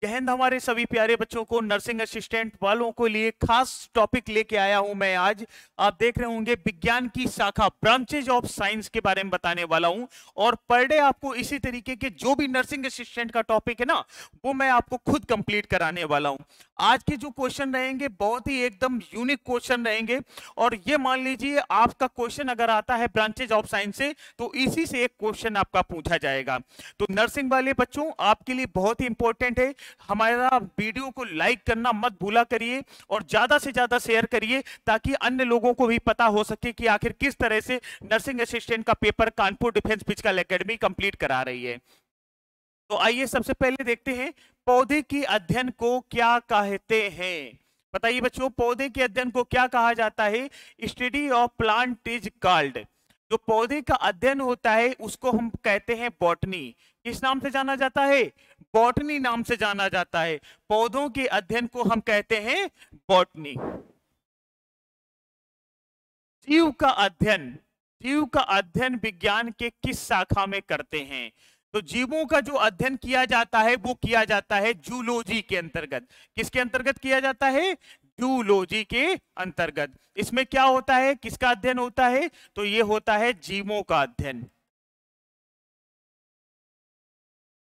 जय हिंद हमारे सभी प्यारे बच्चों को। नर्सिंग असिस्टेंट वालों को लिए खास टॉपिक लेके आया हूं मैं आज। आप देख रहे होंगे विज्ञान की शाखा ब्रांचेज ऑफ साइंस के बारे में बताने वाला हूं। और पर डे आपको इसी तरीके के जो भी नर्सिंग असिस्टेंट का टॉपिक है ना, वो मैं आपको खुद कंप्लीट कराने वाला हूं। आज के जो क्वेश्चन रहेंगे बहुत ही एकदम यूनिक क्वेश्चन रहेंगे। और ये मान लीजिए आपका क्वेश्चन अगर आता है ब्रांचेज ऑफ साइंस से, तो इसी से एक क्वेश्चन आपका पूछा जाएगा। तो नर्सिंग वाले बच्चों आपके लिए बहुत ही इंपॉर्टेंट है, हमारा वीडियो को लाइक करना मत भूला करिए और ज्यादा से ज्यादा शेयर करिए, ताकि अन्य लोगों को भी पता हो सके कि आखिर किस तरह से नर्सिंग असिस्टेंट का paper Kanpur defence physical academy complete करा रही है। तो आइए सबसे पहले देखते हैं पौधे के अध्ययन को क्या कहते हैं। बताइए बच्चों, पौधे के अध्ययन को क्या कहा जाता है? Study of plant is called. जो पौधे का अध्ययन होता है उसको हम कहते हैं बॉटनी। किस नाम से जाना जाता है? बॉटनी नाम से जाना जाता है। पौधों के अध्ययन को हम कहते हैं बॉटनी। जीव का अध्ययन, जीव का अध्ययन विज्ञान के किस शाखा में करते हैं? तो जीवों का जो अध्ययन किया जाता है वो किया जाता है जूलॉजी के अंतर्गत। किसके अंतर्गत किया जाता है? जूलॉजी के अंतर्गत। इसमें क्या होता है, किसका अध्ययन होता है? तो ये होता है जीवों का अध्ययन।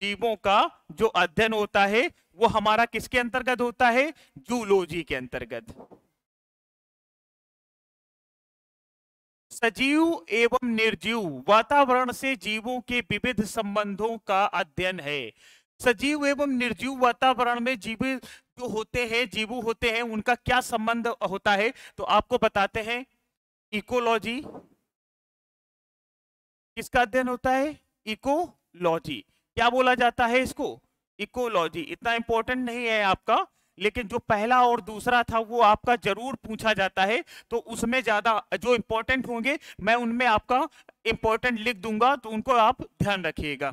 जीवों का जो अध्ययन होता है वो हमारा किसके अंतर्गत होता है? जूलॉजी के अंतर्गत। सजीव एवं निर्जीव वातावरण से जीवों के विविध संबंधों का अध्ययन है। सजीव एवं निर्जीव वातावरण में जीव जो होते हैं, जीव होते हैं, उनका क्या संबंध होता है? तो आपको बताते हैं। इकोलॉजी, किसका अध्ययन होता है? इकोलॉजी। क्या बोला जाता है इसको? इकोलॉजी। इतना इंपॉर्टेंट नहीं है आपका, लेकिन जो पहला और दूसरा था वो आपका जरूर पूछा जाता है। तो उसमें ज्यादा जो इंपॉर्टेंट होंगे मैं उनमें आपका इंपॉर्टेंट लिख दूंगा, तो उनको आप ध्यान रखिएगा।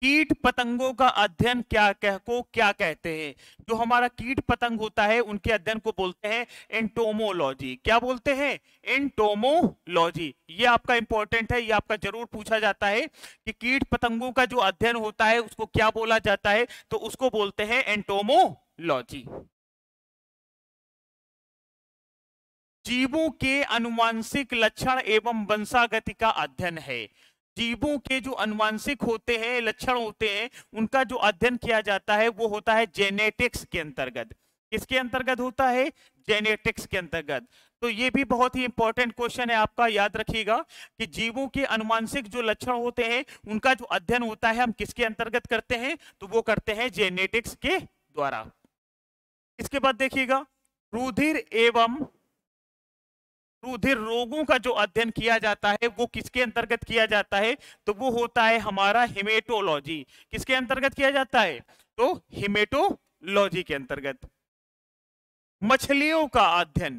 कीट पतंगों का अध्ययन क्या कहते हैं? जो हमारा कीट पतंग होता है उनके अध्ययन को बोलते हैं एंटोमोलॉजी। क्या बोलते हैं? एंटोमोलॉजी। ये आपका इंपॉर्टेंट है, ये आपका जरूर पूछा जाता है कि कीट पतंगों का जो अध्ययन होता है उसको क्या बोला जाता है? तो उसको बोलते हैं एंटोमोलॉजी। जीवों के अनुवांशिक लक्षण एवं वंशागति का अध्ययन है। जीवों के जो अनुवांशिक होते हैं, लक्षण होते हैं, उनका जो अध्ययन किया जाता है वो होता है जेनेटिक्स के अंतर्गत। किसके अंतर्गत होता है? जेनेटिक्स के अंतर्गत। तो ये भी बहुत ही इंपॉर्टेंट क्वेश्चन है आपका, याद रखिएगा कि जीवों के अनुवांशिक जो लक्षण होते हैं उनका जो अध्ययन होता है हम किसके अंतर्गत करते हैं? तो वो करते हैं जेनेटिक्स के द्वारा। इसके बाद देखिएगा, रुधिर रोगों का जो अध्ययन किया जाता है वो किसके अंतर्गत किया जाता है? तो वो होता है हमारा हेमेटोलॉजी। किसके अंतर्गत किया जाता है? तो हेमेटोलॉजी के अंतर्गत। मछलियों का अध्ययन,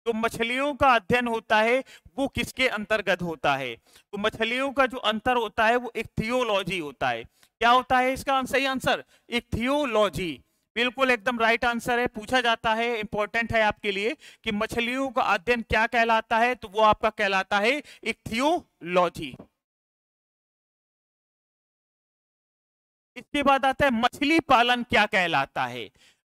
तो मछलियों का अध्ययन होता है वो किसके अंतर्गत होता है? तो मछलियों का जो अंतर होता है वो इक्थियोलॉजी होता है। क्या होता है इसका सही आंसर? इक्थियोलॉजी। बिल्कुल एकदम राइट आंसर है। पूछा जाता है, इंपॉर्टेंट है आपके लिए कि मछलियों का अध्ययन क्या कहलाता है? तो वो आपका कहलाता है इक्थियोलॉजी। इसके बाद आता है मछली पालन क्या कहलाता है?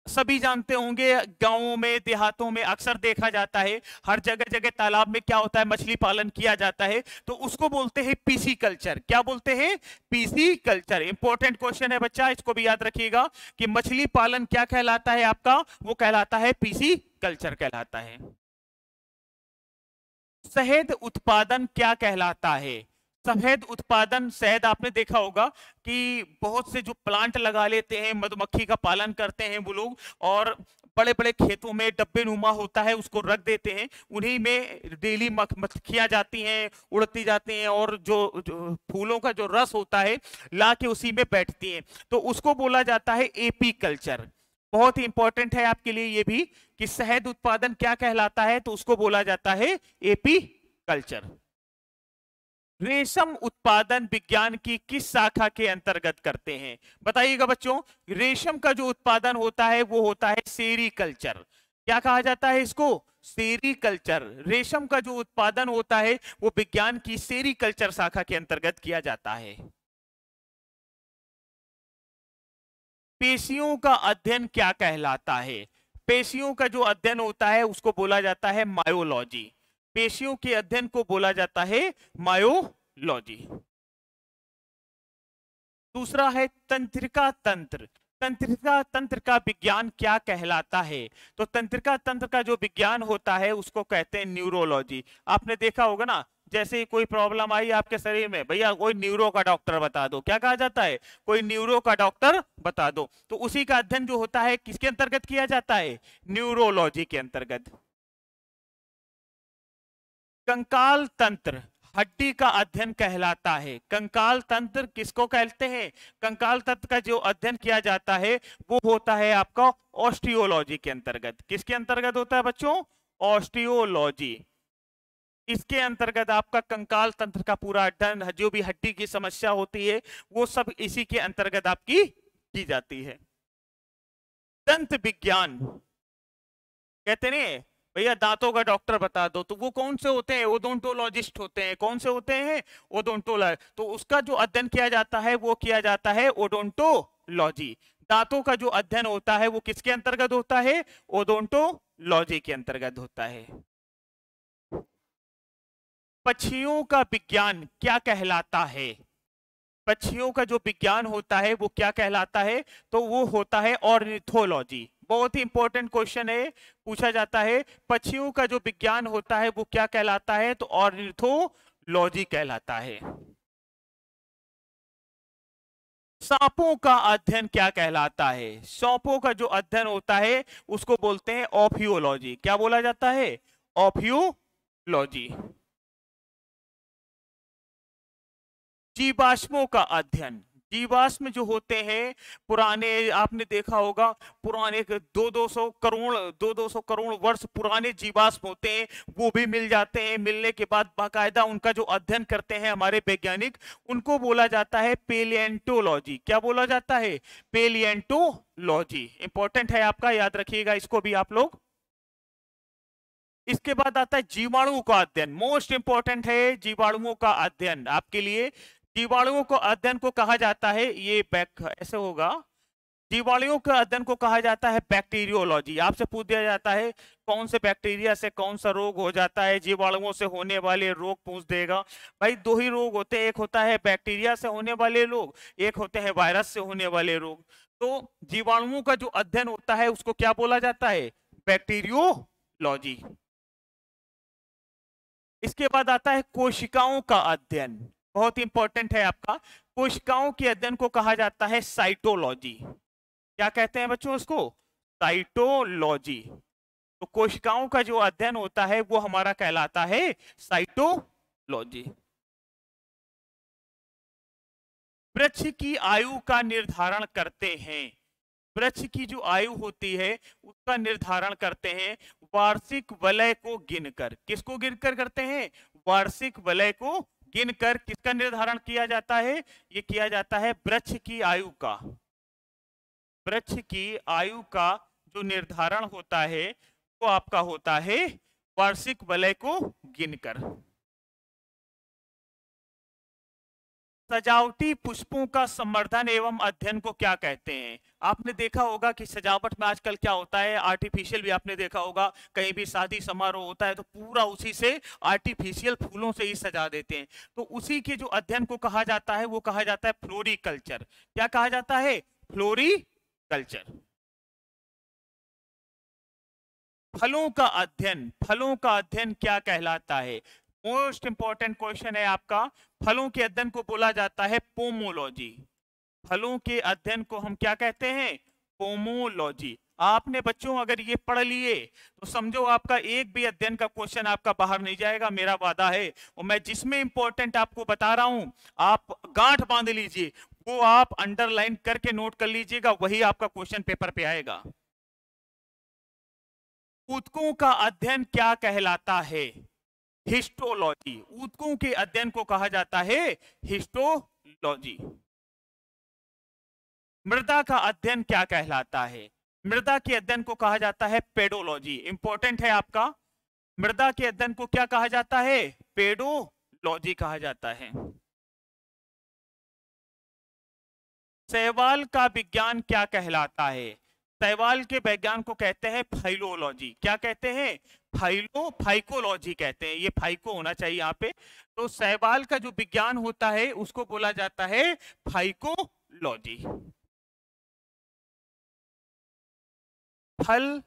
सभी जानते होंगे, गांवों में देहातों में अक्सर देखा जाता है, हर जगह जगह तालाब में क्या होता है? मछली पालन किया जाता है। तो उसको बोलते हैं पीसी कल्चर। क्या बोलते हैं? PC culture. इंपॉर्टेंट क्वेश्चन है बच्चा, इसको भी याद रखिएगा कि मछली पालन क्या कहलाता है आपका? वो कहलाता है पीसी कल्चर कहलाता है। शहद उत्पादन क्या कहलाता है? शहद उत्पादन, शहद आपने देखा होगा कि बहुत से जो प्लांट लगा लेते हैं, मधुमक्खी का पालन करते हैं वो लोग, और बड़े बड़े खेतों में डब्बे नुमा होता है उसको रख देते हैं, उन्हीं में डेली मक्खियां जाती हैं, उड़ती जाती हैं, और जो फूलों का जो रस होता है ला के उसी में बैठती हैं। तो उसको बोला जाता है एपी कल्चर। बहुत ही इंपॉर्टेंट है आपके लिए ये भी कि शहद उत्पादन क्या कहलाता है? तो उसको बोला जाता है एपी कल्चर। रेशम उत्पादन विज्ञान की किस शाखा के अंतर्गत करते हैं? बताइएगा बच्चों। रेशम का जो उत्पादन होता है वो होता है सेरीकल्चर। क्या कहा जाता है इसको? सेरीकल्चर। रेशम का जो उत्पादन होता है वो विज्ञान की सेरीकल्चर शाखा के अंतर्गत किया जाता है। पेशियों का अध्ययन क्या कहलाता है? पेशियों का जो अध्ययन होता है उसको बोला जाता है मायोलॉजी। पेशियों के अध्ययन को बोला जाता है मायोलॉजी। दूसरा है तंत्रिका तंत्र। तंत्रिका तंत्र का विज्ञान क्या कहलाता है? तो तंत्रिका तंत्र का जो विज्ञान होता है उसको कहते हैं न्यूरोलॉजी। आपने देखा होगा ना, जैसे ही कोई प्रॉब्लम आई आपके शरीर में, भैया कोई न्यूरो का डॉक्टर बता दो, क्या कहा जाता है? कोई न्यूरो का डॉक्टर बता दो। तो उसी का अध्ययन जो होता है किसके अंतर्गत किया जाता है? न्यूरोलॉजी के अंतर्गत। कंकाल तंत्र हड्डी का अध्ययन कहलाता है। कंकाल तंत्र किसको कहते हैं? कंकाल तंत्र का जो अध्ययन किया जाता है वो होता है आपका ऑस्टियोलॉजी के अंतर्गत। किसके अंतर्गत होता है बच्चों? ऑस्टियोलॉजी। इसके अंतर्गत आपका कंकाल तंत्र का पूरा अध्ययन, जो भी हड्डी की समस्या होती है वो सब इसी के अंतर्गत आपकी की जाती है। दंत विज्ञान कहते नहीं भैया दांतों का डॉक्टर बता दो, तो वो कौन से होते हैं? ओडोंटोलॉजिस्ट होते हैं। कौन से होते हैं? ओडोंटोलॉजिस्ट। तो उसका जो अध्ययन किया जाता है वो किया जाता है ओडोंटोलॉजी। दांतों का जो अध्ययन होता है वो किसके अंतर्गत होता है? ओडोंटोलॉजी के अंतर्गत होता है। पक्षियों का विज्ञान क्या कहलाता है? पक्षियों का जो विज्ञान होता है वो क्या कहलाता है? तो वो होता है ऑर्निथोलॉजी। बहुत ही इंपॉर्टेंट क्वेश्चन है, पूछा जाता है पक्षियों का जो विज्ञान होता है वो क्या कहलाता है? तो ऑर्निथोलॉजी कहलाता है। सांपों का अध्ययन क्या कहलाता है? सांपों का जो अध्ययन होता है उसको बोलते हैं ऑफियोलॉजी। क्या बोला जाता है? ऑफियोलॉजी। जीवाश्मों का अध्ययन। जीवाश्म जो होते हैं पुराने, आपने देखा होगा पुराने 200 करोड़ वर्ष पुराने जीवाश्म होते हैं, वो भी मिल जाते हैं। मिलने के बाद बाकायदा उनका जो अध्ययन करते हैं हमारे वैज्ञानिक, उनको बोला जाता है पेलिएंटोलॉजी। क्या बोला जाता है? पेलिएंटोलॉजी। इंपॉर्टेंट है आपका, याद रखिएगा इसको भी आप लोग। इसके बाद आता है जीवाणु का अध्ययन। मोस्ट इंपॉर्टेंट है जीवाणुओं का अध्ययन आपके लिए। जीवाणुओं को अध्ययन को कहा जाता है, ये ऐसे होगा, जीवाणुओं के अध्ययन को कहा जाता है बैक्टीरियोलॉजी। आपसे पूछ दिया जाता है कौन से बैक्टीरिया से कौन सा रोग हो जाता है, जीवाणुओं से होने वाले रोग पूछ देगा। भाई दो ही रोग होते हैं, एक होता है बैक्टीरिया से होने वाले रोग, एक होते हैं वायरस से होने वाले रोग। तो जीवाणुओं का जो अध्ययन होता है उसको क्या बोला जाता है? बैक्टीरियोलॉजी। इसके बाद आता है कोशिकाओं का अध्ययन। बहुत इंपॉर्टेंट है आपका। कोशिकाओं के अध्ययन को कहा जाता है साइटोलॉजी। क्या कहते हैं बच्चों इसको? साइटोलॉजी। तो कोशिकाओं का जो अध्ययन होता है वो हमारा कहलाता है साइटोलॉजी। वृक्ष की आयु का निर्धारण करते हैं। वृक्ष की जो आयु होती है उसका निर्धारण करते हैं वार्षिक वलय को गिनकर। किसको गिनकर करते हैं? वार्षिक वलय को गिनकर किसका निर्धारण किया जाता है? ये किया जाता है वृक्ष की आयु का। वृक्ष की आयु का जो निर्धारण होता है वो आपका होता है वार्षिक वलय को गिनकर। सजावटी पुष्पों का संवर्धन एवं अध्ययन को क्या कहते हैं? आपने देखा होगा कि सजावट में आजकल क्या होता है, आर्टिफिशियल भी आपने देखा होगा, कहीं भी शादी समारोह होता है तो पूरा उसी से आर्टिफिशियल फूलों से ही सजा देते हैं। तो उसी के जो अध्ययन को कहा जाता है वो कहा जाता है फ्लोरिकल्चर। क्या कहा जाता है? फ्लोरिकल्चर। फलों का अध्ययन। फलों का अध्ययन क्या कहलाता है? मोस्ट इंपॉर्टेंट क्वेश्चन है आपका। फलों के अध्ययन को बोला जाता है पोमोलॉजी। फलों के अध्ययन को हम क्या कहते हैं? पोमोलॉजी। आपने बच्चों अगर ये पढ़ लिए तो समझो आपका एक भी अध्ययन का क्वेश्चन आपका बाहर नहीं जाएगा, मेरा वादा है। और मैं जिसमें इंपॉर्टेंट आपको बता रहा हूं आप गांठ बांध लीजिए, वो आप अंडरलाइन करके नोट कर लीजिएगा, वही आपका क्वेश्चन पेपर पे आएगा। ऊतकों का अध्ययन क्या कहलाता है? हिस्टोलॉजी। ऊतकों के अध्ययन को कहा जाता है हिस्टोलॉजी। मृदा का अध्ययन क्या कहलाता है? मृदा के अध्ययन को कहा जाता है पेडोलॉजी। इंपॉर्टेंट है आपका। मृदा के अध्ययन को क्या कहा जाता है? पेडोलॉजी कहा जाता है। शैवाल का विज्ञान क्या कहलाता है? शैवाल के विज्ञान को कहते हैं फाइलोलॉजी। क्या कहते हैं? फाइकोलॉजी कहते हैं। ये फाइको होना चाहिए यहाँ पे। तो शैवाल का जो विज्ञान होता है उसको बोला जाता है फाइकोलॉजी। फल,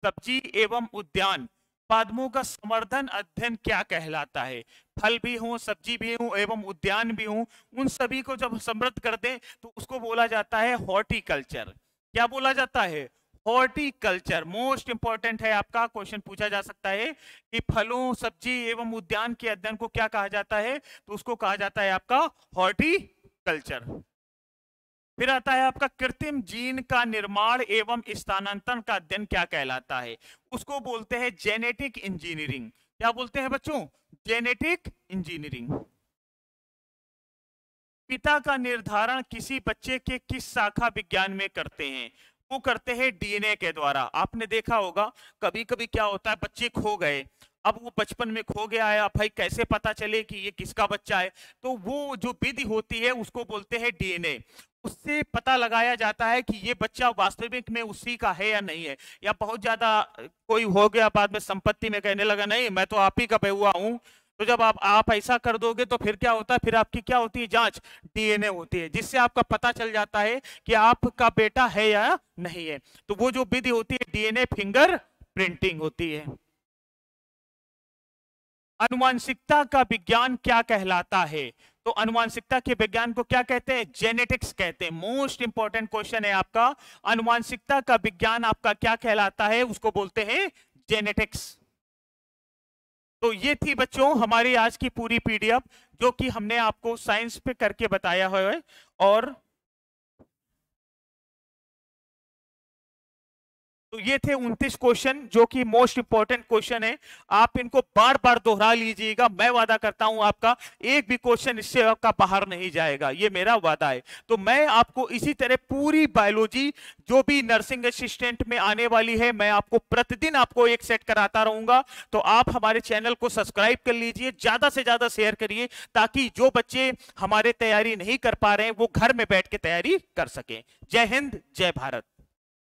सब्जी एवं उद्यान पादपों का संवर्धन अध्ययन क्या कहलाता है? फल भी हो, सब्जी भी हो एवं उद्यान भी हो, उन सभी को जब समृद्ध कर दें तो उसको बोला जाता है हॉर्टिकल्चर। क्या बोला जाता है? हॉर्टिकल्चर। मोस्ट इंपॉर्टेंट है, आपका क्वेश्चन पूछा जा सकता है कि फलों, सब्जी एवं उद्यान के अध्ययन को क्या कहा जाता है? तो उसको कहा जाता है आपका हॉर्टिकल्चर। फिर आता है आपका कृत्रिम जीन का निर्माण एवं स्थानांतरण का अध्ययन क्या कहलाता है? उसको बोलते हैं जेनेटिक इंजीनियरिंग। क्या बोलते हैं बच्चों? Genetic engineering. पिता का निर्धारण किसी बच्चे के किस शाखा विज्ञान में करते हैं? वो करते हैं डीएनए के द्वारा। आपने देखा होगा कभी कभी क्या होता है, बच्चे खो गए, अब वो बचपन में खो गया है, अब भाई कैसे पता चले कि ये किसका बच्चा है? तो वो जो विधि होती है उसको बोलते हैं डीएनए। उससे पता लगाया जाता है कि ये बच्चा वास्तविक में उसी का है या नहीं है। या बहुत ज्यादा कोई हो गया बाद में संपत्ति में कहने लगा नहीं मैं तो आप ही का हुआ हूं, तो जब आप ऐसा कर दोगे तो फिर क्या होता है? फिर आपकी क्या होती है? जांच डीएनए होती है, जिससे आपका पता चल जाता है कि आपका बेटा है या नहीं है। तो वो जो विधि होती है डीएनए फिंगर प्रिंटिंग होती है। अनुवांशिकता का विज्ञान क्या कहलाता है? तो अनुवांशिकता के विज्ञान को क्या कहते हैं? जेनेटिक्स कहते हैं। मोस्ट इंपॉर्टेंट क्वेश्चन है आपका, अनुवांशिकता का विज्ञान आपका क्या कहलाता है? उसको बोलते हैं जेनेटिक्स। तो ये थी बच्चों हमारी आज की पूरी पीडीएफ जो कि हमने आपको साइंस पे करके बताया है। और तो ये थे 29 क्वेश्चन जो कि मोस्ट इंपॉर्टेंट क्वेश्चन है। आप इनको बार बार दोहरा लीजिएगा, मैं वादा करता हूं आपका एक भी क्वेश्चन इससे आपका बाहर नहीं जाएगा, ये मेरा वादा है। तो मैं आपको इसी तरह पूरी बायोलॉजी जो भी नर्सिंग असिस्टेंट में आने वाली है मैं आपको प्रतिदिन आपको एक सेट कराता रहूंगा। तो आप हमारे चैनल को सब्सक्राइब कर लीजिए, ज्यादा से ज्यादा शेयर करिए ताकि जो बच्चे हमारे तैयारी नहीं कर पा रहे हैं वो घर में बैठ के तैयारी कर सकें। जय हिंद, जय भारत।